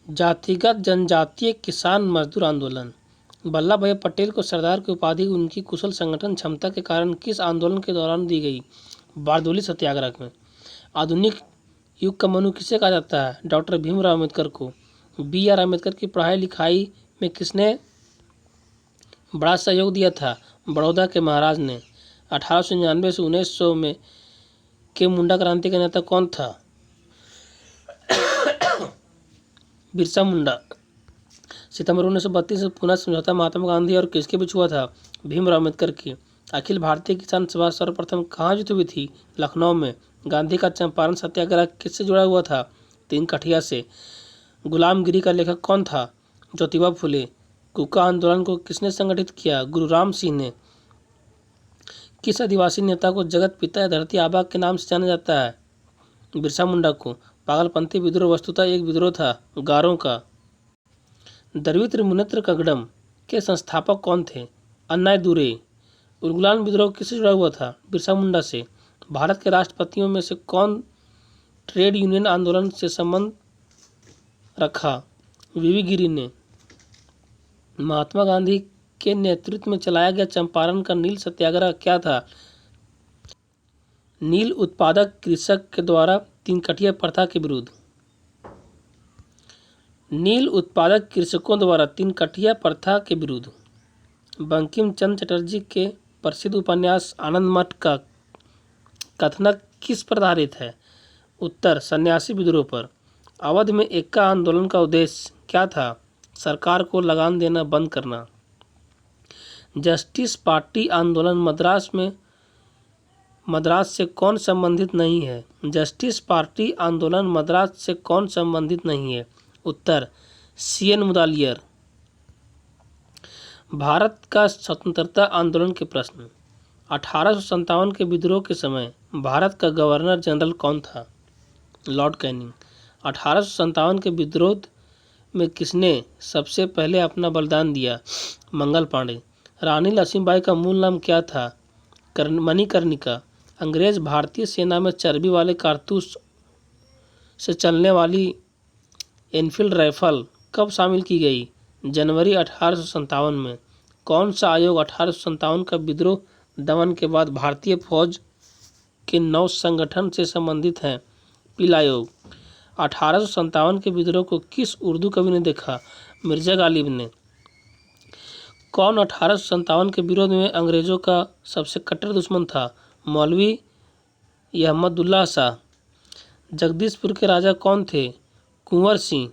जातिगत जनजातीय किसान मजदूर आंदोलन। वल्लभ भाई पटेल को सरदार की उपाधि उनकी कुशल संगठन क्षमता के कारण किस आंदोलन के दौरान दी गई? बारदोली सत्याग्रह में। आधुनिक युग का मनु किसे कहा जाता है? डॉक्टर भीमराव अम्बेडकर को। बी.आर. अम्बेडकर की पढ़ाई लिखाई में किसने बड़ा सहयोग दिया था? बड़ौदा के महाराज ने। 1899 से 1900 में के मुंडा क्रांति का नेता कौन था? बिरसा मुंडा। सितंबर 1932 से पुनः समझौता महात्मा गांधी और किसके बीच हुआ था? भीमराव अम्बेडकर की। अखिल भारतीय किसान सभा सर्वप्रथम कहाँ आयोजित हुई थी? लखनऊ में। गांधी का चंपारण सत्याग्रह किससे जुड़ा हुआ था? तीन कठिया से। गुलामगिरी का लेखक कौन था? ज्योतिबा फुले। कुका आंदोलन को किसने संगठित किया? गुरुराम सिंह ने। किस आदिवासी नेता को जगत पिता या धरती आबा के नाम से जाना जाता है? बिरसा मुंडा को। पागलपंथी विद्रोह वस्तुतः एक विद्रोह था, गारों का। द्रविड़ मुनेत्र कगडम के संस्थापक कौन थे? अन्नाय दुरे। उलगुलान विद्रोह किससे जुड़ा हुआ था? बिरसा मुंडा से। भारत के राष्ट्रपतियों में से कौन ट्रेड यूनियन आंदोलन से संबंध रखा? वीवी गिरि ने। महात्मा गांधी के नेतृत्व में चलाया गया चंपारण का नील सत्याग्रह क्या था? नील उत्पादक कृषक के द्वारा तीन कठिया प्रथा के विरुद्ध। नील उत्पादक कृषकों द्वारा तीन कठिया प्रथा के विरुद्ध। बंकिम चंद्र चटर्जी के प्रसिद्ध उपन्यास आनंद मठ का कथनक किस पर आधारित है? उत्तर, सन्यासी विद्रोह पर। अवध में एक्का आंदोलन का उद्देश्य क्या था? सरकार को लगान देना बंद करना। जस्टिस पार्टी आंदोलन मद्रास से कौन संबंधित नहीं है? जस्टिस पार्टी आंदोलन मद्रास से कौन संबंधित नहीं है? उत्तर, सी.एन. मुदालियर। भारत का स्वतंत्रता आंदोलन के प्रश्न। 1857 के विद्रोह के समय भारत का गवर्नर जनरल कौन था? Lord Canning. 1857 के विद्रोह में किसने सबसे पहले अपना बलिदान दिया? मंगल पांडे। रानी लक्ष्मीबाई का मूल नाम क्या था? मणिकर्णिका। अंग्रेज भारतीय सेना में चर्बी वाले कारतूस से चलने वाली एनफील्ड राइफल कब शामिल की गई? जनवरी 1857 में। कौन सा आयोग 1857 का विद्रोह दमन के बाद भारतीय फौज के नव संगठन से संबंधित है? पील आयोग। 1857 के विद्रोह को किस उर्दू कवि ने देखा? मिर्जा गालिब ने। कौन 1857 के विरोध में अंग्रेजों का सबसे कट्टर दुश्मन था? मौलवी अहमदुल्लाह शाह। जगदीशपुर के राजा कौन थे? कुंवर सिंह।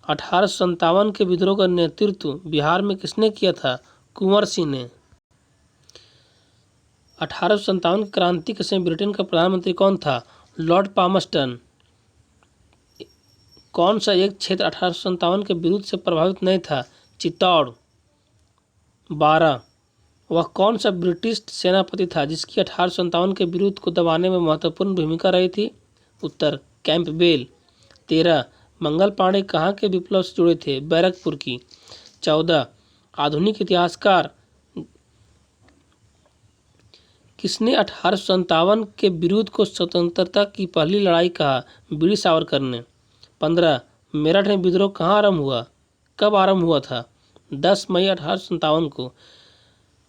1857 के विद्रोह का नेतृत्व बिहार में किसने किया था? कुंवर सिंह ने। 1857 की क्रांति के समय ब्रिटेन का प्रधानमंत्री कौन था? Lord Palmerston. कौन सा एक क्षेत्र 1857 के विरुद्ध से प्रभावित नहीं था? चित्तौड़। 12। वह कौन सा ब्रिटिश सेनापति था जिसकी 1857 के विरुद्ध को दबाने में महत्वपूर्ण भूमिका रही थी? उत्तर, कैंपबेल। 13। मंगल पांडे कहाँ के विप्लव से जुड़े थे? बैरकपुर की। 14। आधुनिक इतिहासकार किसने 1857 के विरुद्ध को स्वतंत्रता की पहली लड़ाई कहा? बीडी सावरकर ने। 15। मेरठ में विद्रोह कहाँ आरंभ हुआ? कब आरंभ हुआ था? 10 मई 1857 को।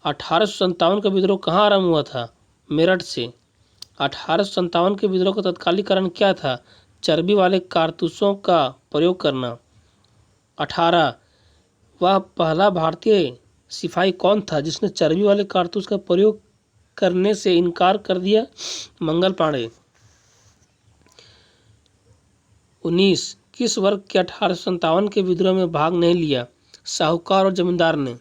1857 का विद्रोह कहाँ आरंभ हुआ था? मेरठ से। 1857 के विद्रोह का तत्कालीन कारण क्या था? चर्बी वाले कारतूसों का प्रयोग करना। 18। वह पहला भारतीय सिपाही कौन था जिसने चर्बी वाले कारतूस का प्रयोग करने से इनकार कर दिया? मंगल पांडे। 19। किस वर्ग के 1857 के विद्रोह में भाग नहीं लिया? साहूकार और जमींदार ने।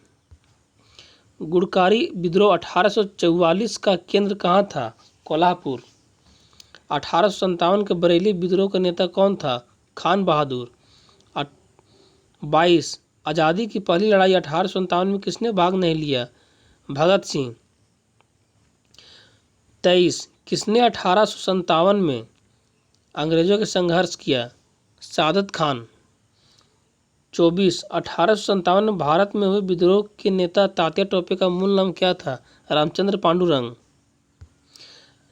गुड़कारी विद्रोह 1844 का केंद्र कहाँ था? कोल्हापुर। 1857 के बरेली विद्रोह का नेता कौन था? खान बहादुर। 22। आज़ादी की पहली लड़ाई 1857 में किसने भाग नहीं लिया? भगत सिंह। 23। किसने 1857 में अंग्रेजों के संघर्ष किया? सादत खान। 24। 1857 में भारत में हुए विद्रोह के नेता तात्या टोपे का मूल नाम क्या था? रामचंद्र पांडुरंग।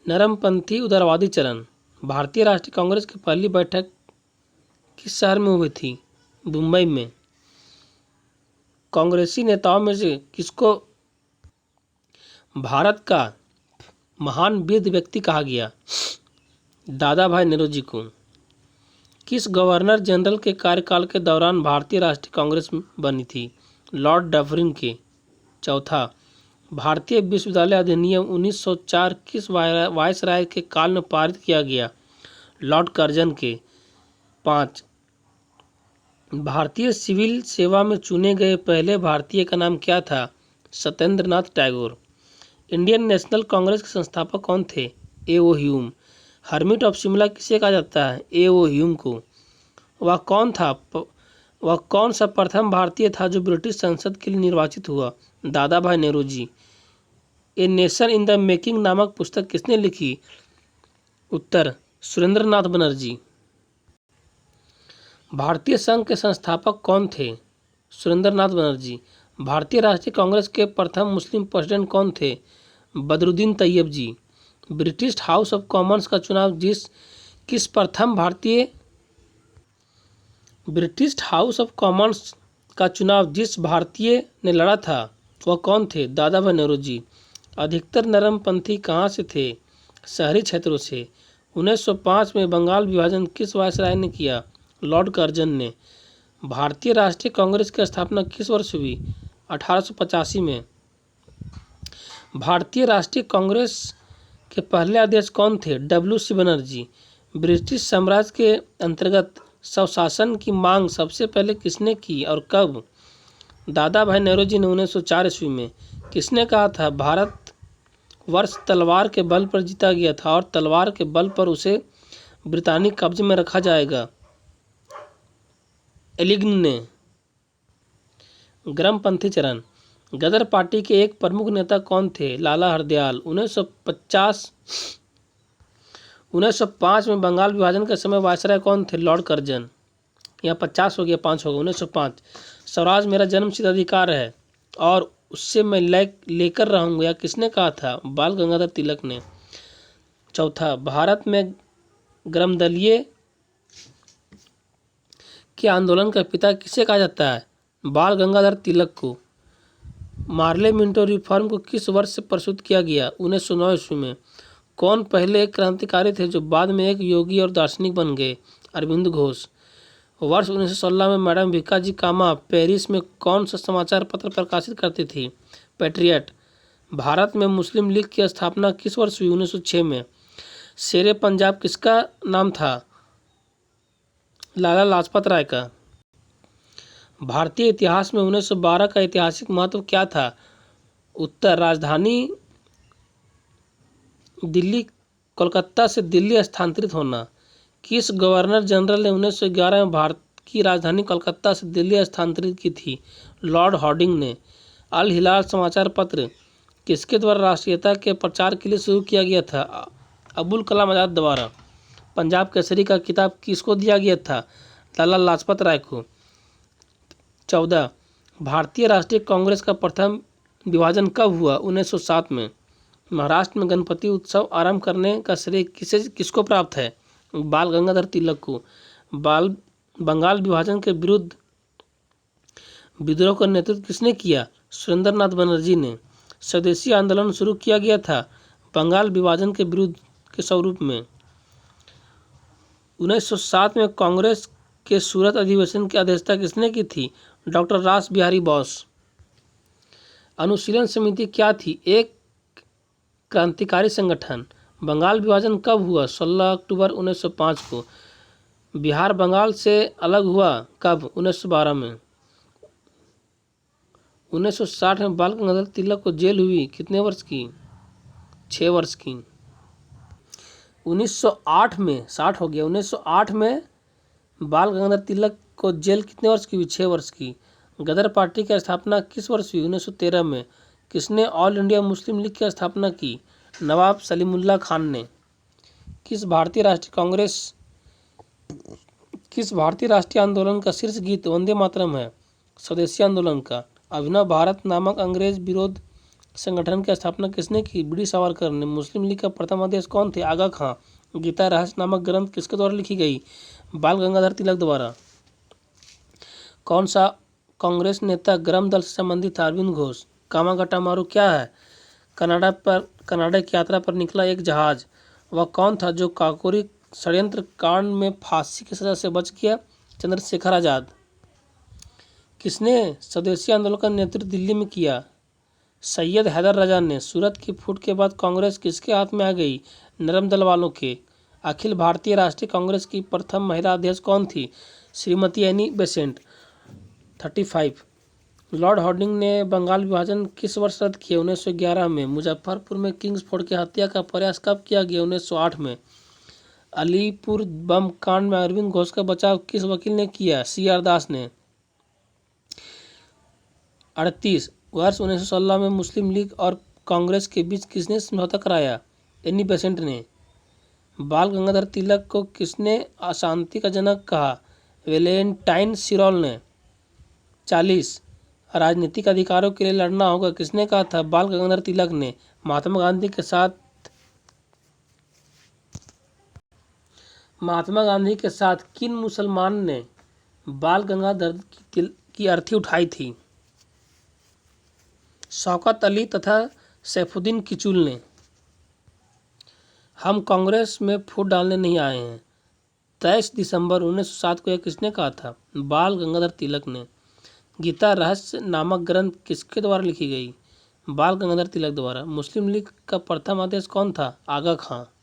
नरमपंथी उदारवादी चरण। भारतीय राष्ट्रीय कांग्रेस की पहली बैठक किस शहर में हुई थी? मुंबई में कांग्रेसी नेताओं में से किसको भारत का महान वीर व्यक्ति कहा गया? दादा भाई नौरोजी को। किस गवर्नर जनरल के कार्यकाल के दौरान भारतीय राष्ट्रीय कांग्रेस बनी थी? लॉर्ड डफरिन के। चौथा, भारतीय विश्वविद्यालय अधिनियम 1904 किस वायसराय के काल में पारित किया गया? लॉर्ड कर्जन के। 5, भारतीय सिविल सेवा में चुने गए पहले भारतीय का नाम क्या था? सत्येंद्र नाथ टैगोर। इंडियन नेशनल कांग्रेस के संस्थापक कौन थे? A.O.. Hume. Hermit of Shimla किसे कहा जाता है? ए.ओ. ह्यूम को। वह कौन सा प्रथम भारतीय था जो ब्रिटिश संसद के लिए निर्वाचित हुआ? Dadabhai Naoroji. A nation in the making नामक पुस्तक किसने लिखी? उत्तर, सुरेंद्रनाथ बनर्जी। भारतीय संघ के संस्थापक कौन थे? सुरेंद्रनाथ बनर्जी। भारतीय राष्ट्रीय कांग्रेस के प्रथम मुस्लिम प्रेसिडेंट कौन थे? बदरुद्दीन तैयब जी। ब्रिटिश हाउस ऑफ कॉमन्स का चुनाव जिस भारतीय ने लड़ा था वह कौन थे? दादा भाई नौरोजी। अधिकतर नरमपंथी कहाँ से थे? शहरी क्षेत्रों से। 1905 में बंगाल विभाजन किस वायसराय ने किया? लॉर्ड कर्जन ने। भारतीय राष्ट्रीय कांग्रेस की स्थापना किस वर्ष हुई? 1885 में। भारतीय राष्ट्रीय कांग्रेस के पहले अध्यक्ष कौन थे? डब्ल्यू.सी. बनर्जी। ब्रिटिश साम्राज्य के अंतर्गत स्वशासन की मांग सबसे पहले किसने की और कब? दादा भाई नौरोजी ने 1904 ईस्वी में। किसने कहा था भारत वर्ष तलवार के बल पर जीता गया था और तलवार के बल पर उसे ब्रितानी कब्जे में रखा जाएगा? एलिग्न ने। गर्मपंथी चरण। गदर पार्टी के एक प्रमुख नेता कौन थे? लाला हरदयाल। 1905 में बंगाल विभाजन के समय वायसराय कौन थे? Lord Curzon. यहाँ 50 हो गया, 5 होगा। 1905, स्वराज मेरा जन्मसिद्ध अधिकार है और उससे मैं लेकर रहूँगा, यह किसने कहा था? बाल गंगाधर तिलक ने। चौथा, भारत में ग्रामदलीय के आंदोलन का पिता किसे कहा जाता है? बाल गंगाधर तिलक को। मार्ले मिंटो रिफॉर्म को किस वर्ष से प्रस्तुत किया गया? 1909 ईस्वी में। कौन पहले एक क्रांतिकारी थे जो बाद में एक योगी और दार्शनिक बन गए? अरविंद घोष। वर्ष 1916 में मैडम भिक्काजी कामा पेरिस में कौन सा समाचार पत्र प्रकाशित करती थी? पैट्रियट। भारत में मुस्लिम लीग की स्थापना किस वर्ष हुई? 1906 में। शेरे पंजाब किसका नाम था? लाला लाजपत राय का। भारतीय इतिहास में 1912 का ऐतिहासिक महत्व क्या था? उत्तर, राजधानी दिल्ली कोलकाता से दिल्ली स्थानांतरित होना। किस गवर्नर जनरल ने 1911 में भारत की राजधानी कोलकाता से दिल्ली स्थानांतरित की थी? लॉर्ड हार्डिंग ने। अल हिलाल समाचार पत्र किसके द्वारा राष्ट्रीयता के प्रचार के लिए शुरू किया गया था? अबुल कलाम आज़ाद द्वारा। पंजाब केसरी का किताब किसको दिया गया था? लाला लाजपत राय को। 14, भारतीय राष्ट्रीय कांग्रेस का प्रथम विभाजन कब हुआ? 1907 में। महाराष्ट्र में गणपति उत्सव आरंभ करने का श्रेय किसको प्राप्त है? बाल गंगाधर तिलक को। बंगाल विभाजन के विरुद्ध विद्रोह का नेतृत्व किसने किया? सुरेंद्रनाथ बनर्जी ने। स्वदेशी आंदोलन शुरू किया गया था बंगाल विभाजन के विरुद्ध के स्वरूप में। 1907 में कांग्रेस के सूरत अधिवेशन की अध्यक्षता किसने की थी? डॉक्टर रास बिहारी बोस। अनुशीलन समिति क्या थी? एक क्रांतिकारी संगठन। बंगाल विभाजन कब हुआ? 16 अक्टूबर 1905 को। बिहार बंगाल से अलग हुआ कब? 1912 में। 1960 में बाल गंगाधर तिलक को जेल हुई कितने वर्ष की? 6 वर्ष की। 1908 में 60 हो गया। 1908 में बाल गंगाधर तिलक को जेल कितने वर्ष की हुई? 6 वर्ष की। गदर पार्टी की स्थापना किस वर्ष हुई? 1913 में। किसने ऑल इंडिया मुस्लिम लीग की स्थापना की? नवाब सलीमुल्लाह खान ने। किस भारतीय राष्ट्रीय आंदोलन का शीर्ष गीत वंदे मातरम है? स्वदेशी आंदोलन का। अभिनव भारत नामक अंग्रेज विरोध संगठन की स्थापना किसने की? बी डी सावरकर ने। मुस्लिम लीग का प्रथम अध्यक्ष कौन थे? आगा खां। गीता रहस्य नामक ग्रंथ किसके द्वारा लिखी गई? बाल गंगाधर तिलक द्वारा। कौन सा कांग्रेस नेता गर्म दल से संबंधित था? अरविंद घोष। कामागट्टा मारू क्या है? कनाडा की यात्रा पर निकला एक जहाज। वह कौन था जो काकोरी षड्यंत्र कांड में फांसी की सजा से बच गया? चंद्रशेखर आजाद। किसने स्वदेशी आंदोलन का नेतृत्व दिल्ली में किया? सैयद हैदर रजा ने। सूरत की फूट के बाद कांग्रेस किसके हाथ में आ गई? नरम दल वालों के। अखिल भारतीय राष्ट्रीय कांग्रेस की प्रथम महिला अध्यक्ष कौन थी? श्रीमती एनी बेसेंट। 35। लॉर्ड हार्डिंग ने बंगाल विभाजन किस वर्ष रद्द किया? 1911 में। मुजफ्फरपुर में किंग्सफोर्ड की हत्या का प्रयास कब किया गया? 1908 में। अलीपुर बम कांड में अरविंद घोष का बचाव किस वकील ने किया? CR दास ने। 38। वर्ष 1916 में मुस्लिम लीग और कांग्रेस के बीच किसने समझौता कराया? एनी बेसेंट ने। बाल गंगाधर तिलक को किसने अशांति का जनक कहा? वैलेंटाइन सिरोल ने। 40। राजनीतिक अधिकारों के लिए लड़ना होगा किसने कहा था? बाल गंगाधर तिलक ने। महात्मा गांधी के साथ किन मुसलमान ने बाल गंगाधर की अर्थी उठाई थी? शौकत अली तथा सैफुद्दीन किचलू ने। हम कांग्रेस में फूट डालने नहीं आए हैं। 23 दिसंबर 1907 को यह किसने कहा था? बाल गंगाधर तिलक ने। गीता रहस्य नामक ग्रंथ किसके द्वारा लिखी गई? बाल गंगाधर तिलक द्वारा। मुस्लिम लीग का प्रथम अध्यक्ष कौन था? आगा खां।